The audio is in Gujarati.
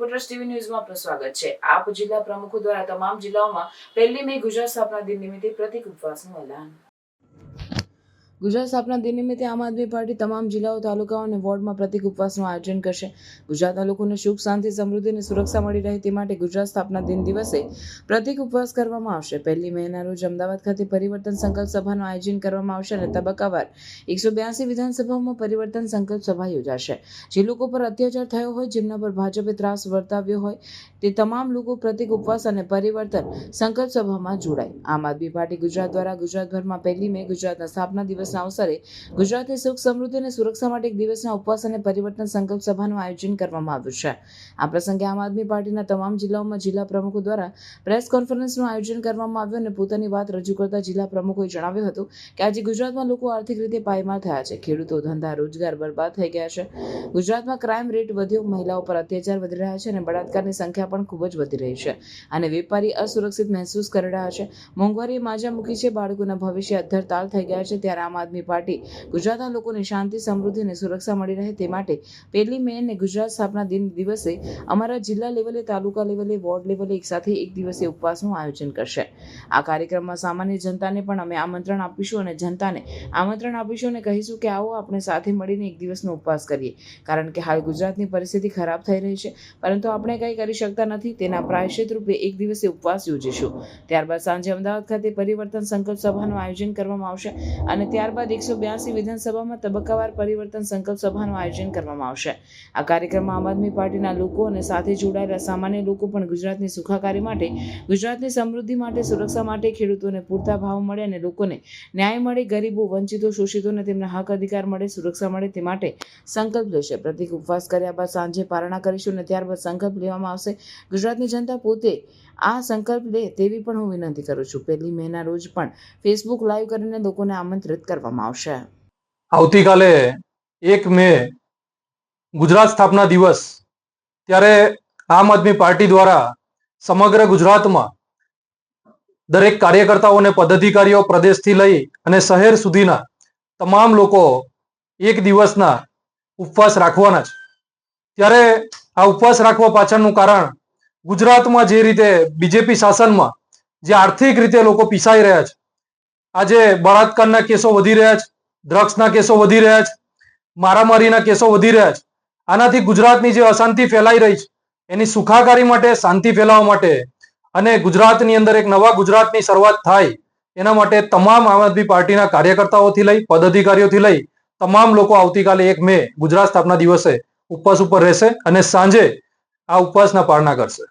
રિપોર્ટર્સ ટીવી ન્યૂઝમાં આપનું સ્વાગત છે। આપ જિલ્લા પ્રમુખો દ્વારા તમામ જિલ્લાઓમાં 1 મે ગુજરાત સ્થાપના દિન નિમિત્તે પ્રતિક ઉપવાસનું એલાન। ગુજરાત સ્થાપના દિન નિમિત્તે આમ આદમી પાર્ટી તમામ જિલ્લાઓ, તાલુકાઓ અને વોર્ડમાં પ્રતિક ઉપવાસનું આયોજન કરશે। ગુજરાતના લોકોને સુખ, શાંતિ, સમૃદ્ધિ અને સુરક્ષા મળી રહે તે માટે ગુજરાત સ્થાપના દિન દિવસે પ્રતિક ઉપવાસ કરવામાં આવશે। 1 મેના રોજ અમદાવાદ ખાતે પરિવર્તન સંકલ્પ સભાનું આયોજન કરવામાં આવશે અને તબક્કાવાર 182 વિધાનસભાઓમાં પરિવર્તન સંકલ્પ સભા યોજાશે। જે લોકો પર અત્યાચાર થયો હોય, જેમના પર ભાજપે ત્રાસ વર્તાવ્યો હોય, તે તમામ લોકો પ્રતિક ઉપવાસ અને પરિવર્તન સંકલ્પ સભામાં જોડાય। આમ આદમી પાર્ટી ગુજરાત દ્વારા ગુજરાતભરમાં 1 મે ગુજરાતના સ્થાપના દિવસના અવસરે ગુજરાતની સુખ, સમૃદ્ધિ અને સુરક્ષા માટે એક દિવસના ઉપવાસ અને પરિવર્તન સંકલ્પ સભાનું આયોજન કરવામાં આવ્યું છે। આ પ્રસંગે આમ આદમી પાર્ટીના તમામ જિલ્લાઓમાં જિલ્લા પ્રમુખો દ્વારા પ્રેસ કોન્ફરન્સનું આયોજન કરવામાં આવ્યું અને પોતાની વાત રજૂ કરતા જિલ્લા પ્રમુખોએ જણાવ્યું હતું કે આજે ગુજરાતમાં લોકો આર્થિક રીતે પાયમાલ થયા છે, ખેડૂતો, ધંધા, રોજગાર બરબાદ થઈ ગયા છે, ગુજરાતમાં ક્રાઇમ રેટ વધ્યો, મહિલાઓ પર અત્યાચાર વધી રહ્યા છે અને બળાત્કારની સંખ્યા પણ ખૂબ જ વધી રહી છે અને વેપારી અસુરક્ષિત મહેસૂસ કરી રહ્યા છે। મોંઘવારીએ માજા મૂકી છે, બાળકોના ભવિષ્ય અદ્ધર તાલ થઈ ગયા છે। ત્યારે આમ આદમી પાર્ટી ગુજરાતના લોકોને શાંતિ, સમૃદ્ધિ અને સુરક્ષા મળી રહે તે માટે 1 મે અને ગુજરાત સ્થાપના દિન દિવસે અમારા જિલ્લા લેવલે, તાલુકા લેવલે, વોર્ડ લેવલે એક સાથે એક દિવસીય ઉપવાસનું આયોજન કરશે। આ કાર્યક્રમમાં સામાન્ય જનતાને પણ અમે આમંત્રણ આપીશું અને જનતાને આમંત્રણ આપીશું અને કહીશું કે આવો આપણે સાથે મળીને એક દિવસનો ઉપવાસ કરીએ, કારણ કે હાલ ગુજરાતની પરિસ્થિતિ ખરાબ થઈ રહી છે, પરંતુ આપણે કંઈ કરી શકતા નથી। તેના પ્રાયશ્ચિત રૂપે એક દિવસીય ઉપવાસ યોજીશું। ત્યારબાદ સાંજે અમદાવાદ ખાતે પરિવર્તન સંકલ્પ સભાનું આયોજન કરવામાં આવશે અને ત્યારબાદ 182 વિધાનસભામાં તબક્કાવાર પરિવર્તન સંકલ્પ સભાનું આયોજન કરવામાં આવશે। આ કાર્યક્રમમાં આમ આદમી પાર્ટીના લોકો અને સાથે જોડાયેલા સામાન્ય લોકો પણ ગુજરાતની સુખાકારી માટે, ગુજરાતની સમૃદ્ધિ માટે, સુરક્ષા માટે, ખેડૂતોને પૂરતા ભાવ મળે અને લોકોને ન્યાય મળે, ગરીબો, વંચિતો, શોષિતોને તેમના હક અધિકાર મળે, સુરક્ષા મળે તે માટે સંકલ્પ લેશે। પ્રતિક ઉપવાસ કર્યા બાદ સાંજે પારણા કરીશું અને ત્યારબાદ સંકલ્પ લેવામાં આવશે। ગુજરાતની જનતા પોતે આ સંકલ્પ લે તેવી પણ હું વિનંતી કરું છું। 1 મેના રોજ પણ ફેસબુક લાઈવ કરીને લોકોને આમંત્રિત કરવામાં આવશે। આવતીકાલે 1 મે ગુજરાત સ્થાપના દિવસ, ત્યારે આમ આદમી પાર્ટી દ્વારા સમગ્ર ગુજરાતમાં દરેક કાર્યકર્તાઓને, પદાધિકારીઓ, પ્રદેશથી લઈ અને શહેર સુધીના તમામ લોકો એક દિવસના ઉપવાસ રાખવાના છે। ત્યારે આ ઉપવાસ રાખવા પાછળનું કારણ ગુજરાતમાં જે રીતે બીજેપી શાસનમાં જે આર્થિક રીતે લોકો પીસાઈ રહ્યા છે, આજે બળાત્કારના કેસો વધી રહ્યા છે, ડ્રગ્સના કેસો વધી રહ્યા છે, મારામારીના કેસો વધી રહ્યા છે, આનાથી ગુજરાતની જે અશાંતિ ફેલાઈ રહી છે એની સુખાકારી માટે, શાંતિ ફેલાવવા માટે અને ગુજરાતની અંદર એક નવા ગુજરાતની શરૂઆત થાય એના માટે તમામ આમ આદમી પાર્ટીના કાર્યકર્તાઓથી લઈ, પદાધિકારીઓથી લઈ તમામ લોકો આવતીકાલે 1 મે ગુજરાત સ્થાપના દિવસે ઉપવાસ ઉપર રહેશે અને સાંજે આ ઉપવાસના પારણા કરશે।